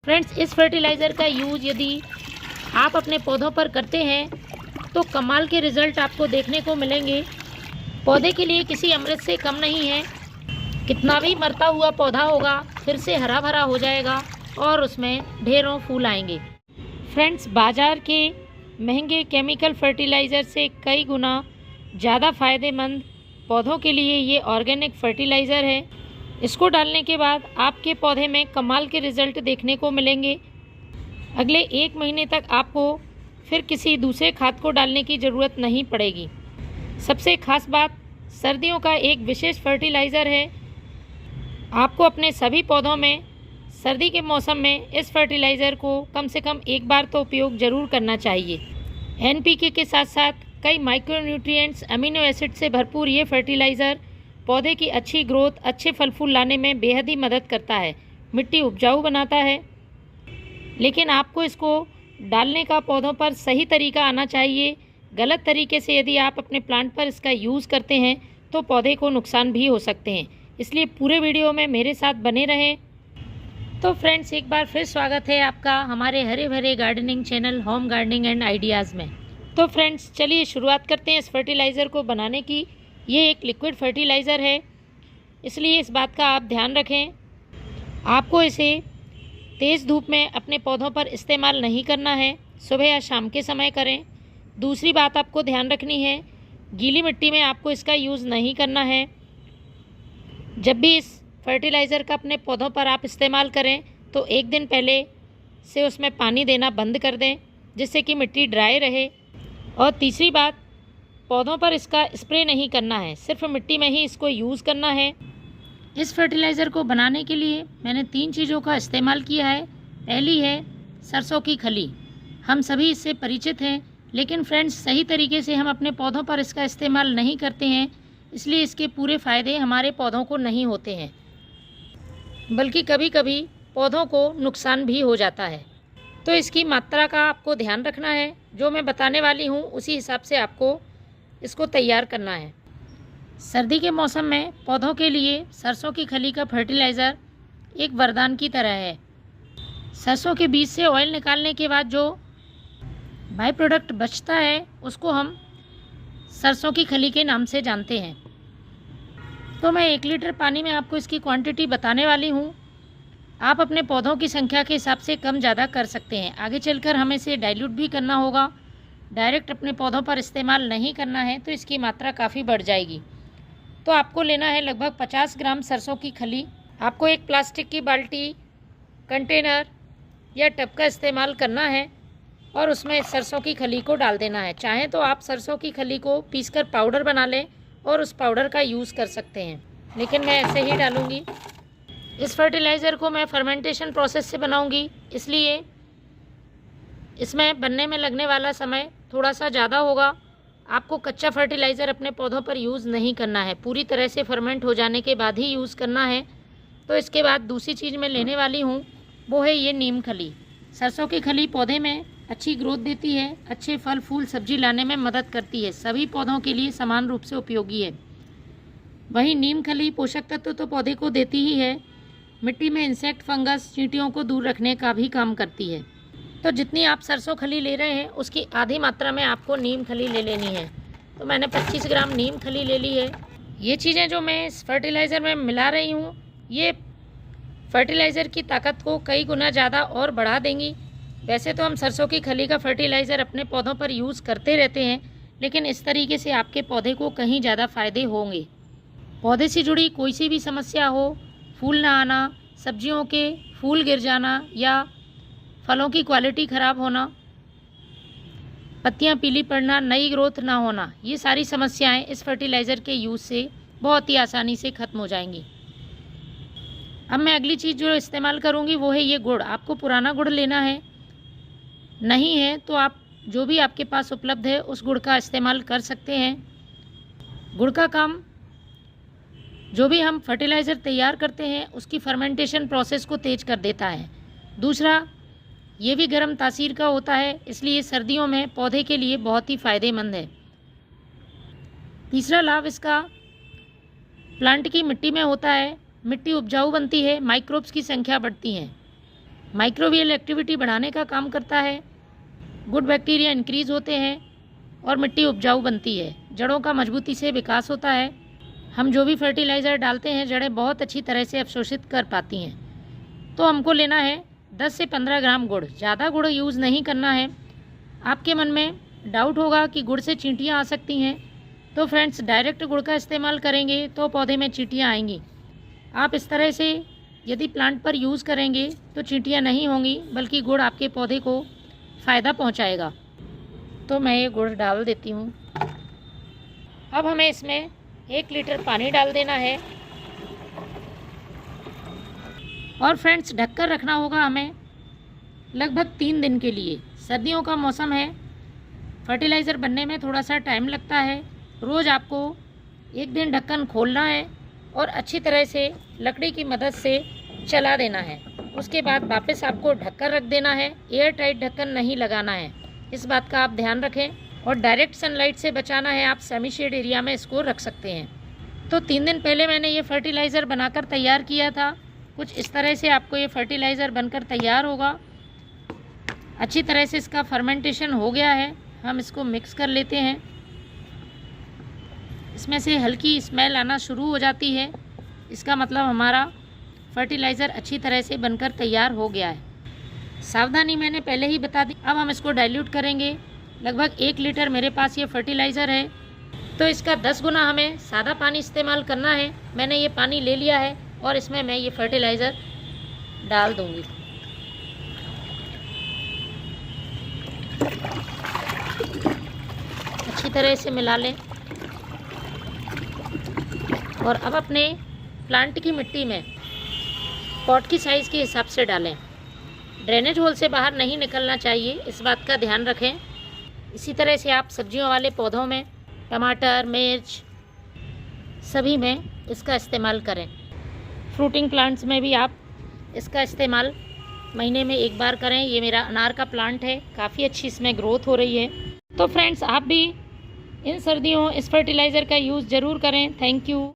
Friends, इस fertiliser का use यदि आप अपने पौधों पर करते हैं तो कमाल के रिज़ल्ट आपको देखने को मिलेंगे। पौधे के लिए किसी अमृत से कम नहीं है। कितना भी मरता हुआ पौधा होगा फिर से हरा भरा हो जाएगा और उसमें ढेरों फूल आएंगे। फ्रेंड्स, बाज़ार के महंगे केमिकल फर्टिलाइज़र से कई गुना ज़्यादा फ़ायदेमंद पौधों के लिए ये ऑर्गेनिक फर्टिलाइज़र है। इसको डालने के बाद आपके पौधे में कमाल के रिज़ल्ट देखने को मिलेंगे। अगले 1 महीने तक आपको फिर किसी दूसरे खाद को डालने की ज़रूरत नहीं पड़ेगी। सबसे ख़ास बात, सर्दियों का एक विशेष फर्टिलाइज़र है। आपको अपने सभी पौधों में सर्दी के मौसम में इस फर्टिलाइज़र को कम से कम एक बार तो उपयोग ज़रूर करना चाहिए। एनपीके के साथ साथ कई माइक्रोन्यूट्रिएंट्स, अमीनो एसिड से भरपूर ये फर्टिलाइज़र पौधे की अच्छी ग्रोथ, अच्छे फल फूल लाने में बेहद ही मदद करता है, मिट्टी उपजाऊ बनाता है। लेकिन आपको इसको डालने का पौधों पर सही तरीका आना चाहिए। गलत तरीके से यदि आप अपने प्लांट पर इसका यूज़ करते हैं तो पौधे को नुकसान भी हो सकते हैं। इसलिए पूरे वीडियो में मेरे साथ बने रहें। तो फ्रेंड्स, एक बार फिर स्वागत है आपका हमारे हरे भरे gardening channel home gardening and ideas में। तो फ्रेंड्स, चलिए शुरुआत करते हैं इस फर्टिलाइज़र को बनाने की। ये एक लिक्विड फर्टिलाइज़र है, इसलिए इस बात का आप ध्यान रखें। आपको इसे तेज़ धूप में अपने पौधों पर इस्तेमाल नहीं करना है, सुबह या शाम के समय करें। दूसरी बात आपको ध्यान रखनी है, गीली मिट्टी में आपको इसका यूज़ नहीं करना है। जब भी इस फर्टिलाइज़र का अपने पौधों पर आप इस्तेमाल करें तो 1 दिन पहले से उसमें पानी देना बंद कर दें, जिससे कि मिट्टी ड्राई रहे। और तीसरी बात, पौधों पर इसका स्प्रे नहीं करना है, सिर्फ मिट्टी में ही इसको यूज़ करना है। इस फर्टिलाइज़र को बनाने के लिए मैंने 3 चीज़ों का इस्तेमाल किया है। पहली है सरसों की खली। हम सभी इससे परिचित हैं, लेकिन फ्रेंड्स, सही तरीके से हम अपने पौधों पर इसका इस्तेमाल नहीं करते हैं, इसलिए इसके पूरे फ़ायदे हमारे पौधों को नहीं होते हैं, बल्कि कभी कभी पौधों को नुकसान भी हो जाता है। तो इसकी मात्रा का आपको ध्यान रखना है। जो मैं बताने वाली हूँ उसी हिसाब से आपको इसको तैयार करना है। सर्दी के मौसम में पौधों के लिए सरसों की खली का फर्टिलाइज़र एक वरदान की तरह है। सरसों के बीज से ऑयल निकालने के बाद जो बाई प्रोडक्ट बचता है उसको हम सरसों की खली के नाम से जानते हैं। तो मैं 1 लीटर पानी में आपको इसकी क्वांटिटी बताने वाली हूँ। आप अपने पौधों की संख्या के हिसाब से कम ज़्यादा कर सकते हैं। आगे चलकर हमें इसे डाइल्यूट भी करना होगा। डायरेक्ट अपने पौधों पर इस्तेमाल नहीं करना है, तो इसकी मात्रा काफ़ी बढ़ जाएगी। तो आपको लेना है लगभग 50 ग्राम सरसों की खली। आपको एक प्लास्टिक की बाल्टी, कंटेनर या टब का इस्तेमाल करना है और उसमें सरसों की खली को डाल देना है। चाहें तो आप सरसों की खली को पीसकर पाउडर बना लें और उस पाउडर का यूज़ कर सकते हैं, लेकिन मैं ऐसे ही डालूँगी। इस फर्टिलाइज़र को मैं फर्मेंटेशन प्रोसेस से बनाऊँगी, इसलिए इसमें बनने में लगने वाला समय थोड़ा सा ज़्यादा होगा। आपको कच्चा फर्टिलाइज़र अपने पौधों पर यूज़ नहीं करना है, पूरी तरह से फर्मेंट हो जाने के बाद ही यूज़ करना है। तो इसके बाद दूसरी चीज़ मैं लेने वाली हूँ, वो है ये नीम खली। सरसों की खली पौधे में अच्छी ग्रोथ देती है, अच्छे फल फूल सब्जी लाने में मदद करती है, सभी पौधों के लिए समान रूप से उपयोगी है। वहीं नीम खली पोषक तत्व तो पौधे को देती ही है, मिट्टी में इंसेक्ट, फंगस, चींटियों को दूर रखने का भी काम करती है। तो जितनी आप सरसों खली ले रहे हैं उसकी आधी मात्रा में आपको नीम खली ले लेनी है। तो मैंने 25 ग्राम नीम खली ले ली है। ये चीज़ें जो मैं इस फर्टिलाइज़र में मिला रही हूँ, ये फर्टिलाइज़र की ताकत को कई गुना ज़्यादा और बढ़ा देंगी। वैसे तो हम सरसों की खली का फर्टिलाइज़र अपने पौधों पर यूज़ करते रहते हैं, लेकिन इस तरीके से आपके पौधे को कहीं ज़्यादा फ़ायदे होंगे। पौधे से जुड़ी कोई सी भी समस्या हो, फूल ना आना, सब्जियों के फूल गिर जाना या फलों की क्वालिटी ख़राब होना, पत्तियां पीली पड़ना, नई ग्रोथ ना होना, ये सारी समस्याएं इस फर्टिलाइज़र के यूज़ से बहुत ही आसानी से ख़त्म हो जाएंगी। अब मैं अगली चीज़ जो इस्तेमाल करूंगी वो है ये गुड़। आपको पुराना गुड़ लेना है, नहीं है तो आप जो भी आपके पास उपलब्ध है उस गुड़ का इस्तेमाल कर सकते हैं। गुड़ का काम जो भी हम फर्टिलाइज़र तैयार करते हैं उसकी फर्मेंटेशन प्रोसेस को तेज़ कर देता है। दूसरा, ये भी गर्म तासीर का होता है, इसलिए सर्दियों में पौधे के लिए बहुत ही फ़ायदेमंद है। तीसरा लाभ इसका प्लांट की मिट्टी में होता है, मिट्टी उपजाऊ बनती है, माइक्रोब्स की संख्या बढ़ती है। माइक्रोबियल एक्टिविटी बढ़ाने का काम करता है, गुड बैक्टीरिया इंक्रीज होते हैं और मिट्टी उपजाऊ बनती है, जड़ों का मजबूती से विकास होता है। हम जो भी फर्टिलाइज़र डालते हैं जड़ें बहुत अच्छी तरह से अवशोषित कर पाती हैं। तो हमको लेना है 10 से 15 ग्राम गुड़, ज़्यादा गुड़ यूज़ नहीं करना है। आपके मन में डाउट होगा कि गुड़ से चींटियाँ आ सकती हैं, तो फ्रेंड्स डायरेक्ट गुड़ का इस्तेमाल करेंगे तो पौधे में चींटियाँ आएंगी। आप इस तरह से यदि प्लांट पर यूज़ करेंगे तो चींटियाँ नहीं होंगी, बल्कि गुड़ आपके पौधे को फ़ायदा पहुंचाएगा। तो मैं ये गुड़ डाल देती हूँ। अब हमें इसमें 1 लीटर पानी डाल देना है और फ्रेंड्स ढककर रखना होगा हमें लगभग 3 दिन के लिए। सर्दियों का मौसम है, फर्टिलाइज़र बनने में थोड़ा सा टाइम लगता है। रोज़ आपको 1 दिन ढक्कन खोलना है और अच्छी तरह से लकड़ी की मदद से चला देना है। उसके बाद वापस आपको ढककर रख देना है। एयर टाइट ढक्कन नहीं लगाना है, इस बात का आप ध्यान रखें। और डायरेक्ट सनलाइट से बचाना है। आप सेमी शेड एरिया में इसको रख सकते हैं। तो 3 दिन पहले मैंने ये फर्टिलाइज़र बनाकर तैयार किया था। कुछ इस तरह से आपको ये फर्टिलाइज़र बनकर तैयार होगा। अच्छी तरह से इसका फर्मेंटेशन हो गया है। हम इसको मिक्स कर लेते हैं। इसमें से हल्की स्मेल आना शुरू हो जाती है, इसका मतलब हमारा फर्टिलाइज़र अच्छी तरह से बनकर तैयार हो गया है। सावधानी मैंने पहले ही बता दी। अब हम इसको डाइल्यूट करेंगे। लगभग 1 लीटर मेरे पास ये फर्टिलाइज़र है, तो इसका 10 गुना हमें सादा पानी इस्तेमाल करना है। मैंने ये पानी ले लिया है और इसमें मैं ये फर्टिलाइज़र डाल दूँगी। अच्छी तरह से मिला लें और अब अपने प्लांट की मिट्टी में पॉट की साइज़ के हिसाब से डालें। ड्रेनेज होल से बाहर नहीं निकलना चाहिए, इस बात का ध्यान रखें। इसी तरह से आप सब्जियों वाले पौधों में, टमाटर, मिर्च, सभी में इसका इस्तेमाल करें। फ्रूटिंग प्लांट्स में भी आप इसका इस्तेमाल महीने में 1 बार करें। ये मेरा अनार का प्लांट है, काफ़ी अच्छी इसमें ग्रोथ हो रही है। तो फ्रेंड्स आप भी इन सर्दियों इस फर्टिलाइज़र का यूज़ ज़रूर करें। Thank you.